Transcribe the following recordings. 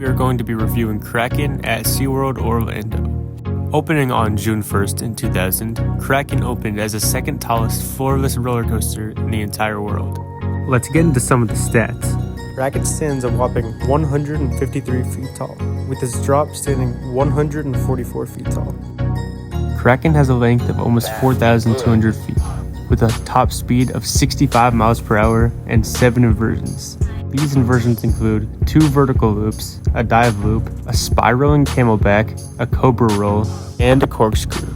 We are going to be reviewing Kraken at SeaWorld Orlando. Opening on June 1st in 2000, Kraken opened as the second tallest floorless roller coaster in the entire world. Let's get into some of the stats. Kraken stands a whopping 153 feet tall, with its drop standing 144 feet tall. Kraken has a length of almost 4,200 feet, with a top speed of 65 miles per hour and 7 inversions. These inversions include 2 vertical loops, a dive loop, a spiraling camelback, a cobra roll, and a corkscrew.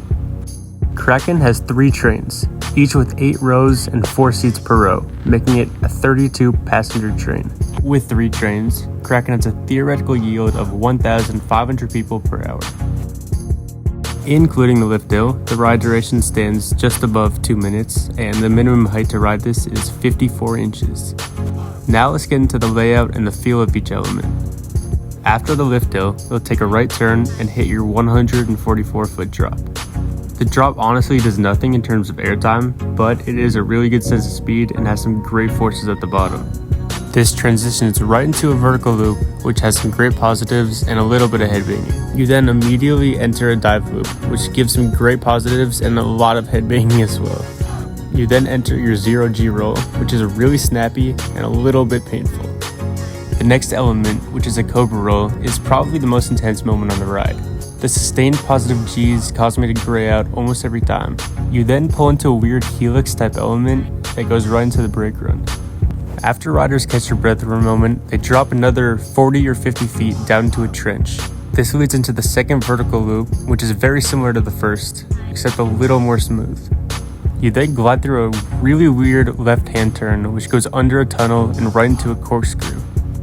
Kraken has 3 trains, each with 8 rows and 4 seats per row, making it a 32-passenger train. With 3 trains, Kraken has a theoretical yield of 1,500 people per hour. Including the lift hill, the ride duration stands just above 2 minutes, and the minimum height to ride this is 54 inches. Now let's get into the layout and the feel of each element. After the lift hill, you'll take a right turn and hit your 144-foot drop. The drop honestly does nothing in terms of airtime, but it is a really good sense of speed and has some great forces at the bottom. This transitions right into a vertical loop, which has some great positives and a little bit of headbanging. You then immediately enter a dive loop, which gives some great positives and a lot of headbanging as well. You then enter your 0G roll, which is really snappy and a little bit painful. The next element, which is a cobra roll, is probably the most intense moment on the ride. The sustained positive G's cause me to gray out almost every time. You then pull into a weird helix type element that goes right into the brake run. After riders catch their breath for a moment, they drop another 40 or 50 feet down into a trench. This leads into the second vertical loop, which is very similar to the first, except a little more smooth. You then glide through a really weird left-hand turn, which goes under a tunnel and right into a corkscrew.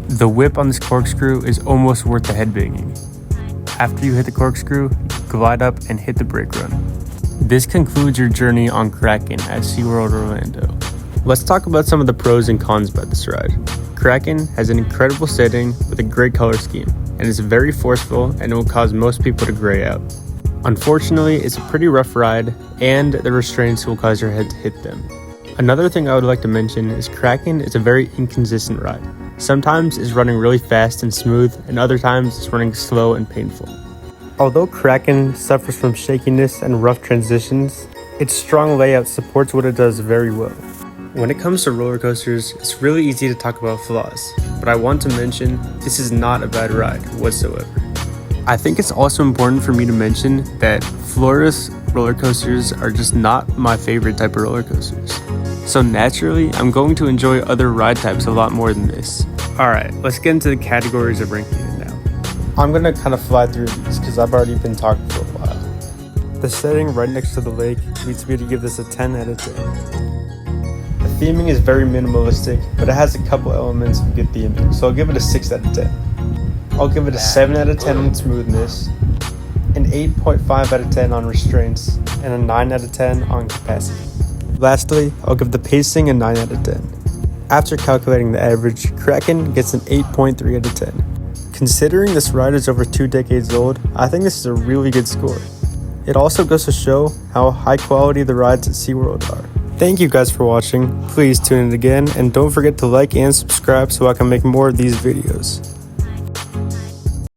The whip on this corkscrew is almost worth the headbanging. After you hit the corkscrew, glide up and hit the brake run. This concludes your journey on Kraken at SeaWorld Orlando. Let's talk about some of the pros and cons about this ride. Kraken has an incredible setting with a great color scheme, and is very forceful and it will cause most people to gray out. Unfortunately, it's a pretty rough ride, and the restraints will cause your head to hit them. Another thing I would like to mention is Kraken is a very inconsistent ride. Sometimes it's running really fast and smooth, and other times it's running slow and painful. Although Kraken suffers from shakiness and rough transitions, its strong layout supports what it does very well. When it comes to roller coasters, it's really easy to talk about flaws, but I want to mention this is not a bad ride whatsoever. I think it's also important for me to mention that floorless roller coasters are just not my favorite type of roller coasters. So naturally, I'm going to enjoy other ride types a lot more than this. Alright, let's get into the categories of ranking it now. I'm going to kind of fly through these because I've already been talking for a while. The setting right next to the lake leads me to give this a 10 out of 10. The theming is very minimalistic, but it has a couple elements of good theming, so I'll give it a 6 out of 10. I'll give it a 7 out of 10 on smoothness, an 8.5 out of 10 on restraints, and a 9 out of 10 on capacity. Lastly, I'll give the pacing a 9 out of 10. After calculating the average, Kraken gets an 8.3 out of 10. Considering this ride is over 2 decades old, I think this is a really good score. It also goes to show how high quality the rides at SeaWorld are. Thank you guys for watching. Please tune in again, and don't forget to like and subscribe so I can make more of these videos.